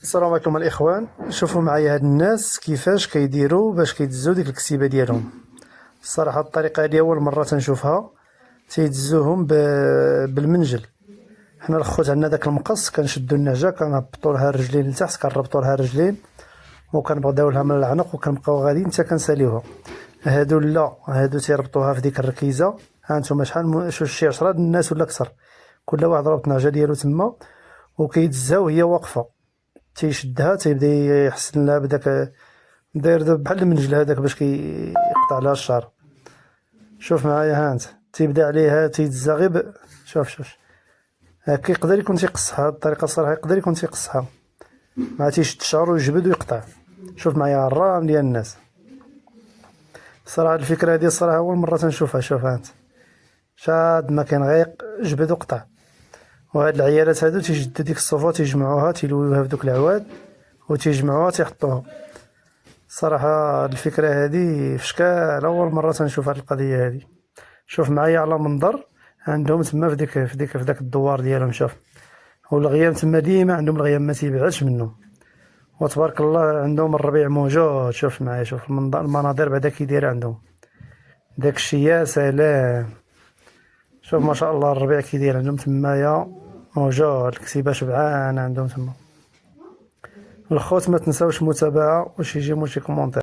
السلام عليكم الاخوان. شوفوا معايا هاد الناس كيفاش كيديروا باش كيدزوا ديك الكسيبه ديالهم. الصراحه الطريقه هادي اول مره تنشوفها. تيدزوهم بالمنجل. حنا الخوت عندنا داك المقص كنشدو النعجه كنهبطوا لها الرجلين لتحت كنربطوا لها الرجلين وكنبغداو لها من العنق وكنبقاو غاديين حتى كنساليوها. هادو لا، هادو تيربطوها في ديك الركيزه. ها انتم شحال شي 10 د الناس ولا اكثر، كل واحد رابط النعجه ديالو تما وكيدزها وهي واقفه. تيشدها تيبدا يحسن لها بداك داير بحال المنجل هذاك باش كيقطع لها الشعر. شوف معايا ها انت تيبدا عليها تيدزها غير شوف هكا. يقدر يكون تيقصها هاد الطريقه الصراحه، يقدر يكون تيقصها مع تيشد الشعر ويجبد ويقطع. شوف معايا الرام ديال الناس. الصراحه الفكره هذه الصراحه اول مره تنشوفها. شوف ها انت شاد ما كان غير جبد وقطع. وهاد العيالات هادو تيجدو ديك الصوفه تيجمعوها تيلويوها في دوك العواد وتيجمعوها تيحطوها. صراحة الفكرة هذه في شكال أول مرة تنشوف هاد القضية هذه. شوف معايا على منظر عندهم تما في داك الدوار ديالهم. شوف والغيام تما ديما عندهم الغيام ما تيبعدش منهم، وتبارك الله عندهم الربيع موجود. شوف معايا شوف المناظر بعدا كي دايره عندهم داك الشيء يا سلام. شوف ما شاء الله الربيع كي داير عندهم تمايا موجود، الكسيبه شبعانه عندهم تما. الخوت ما تنساوش المتابعه واش يجيو شي كومونتير.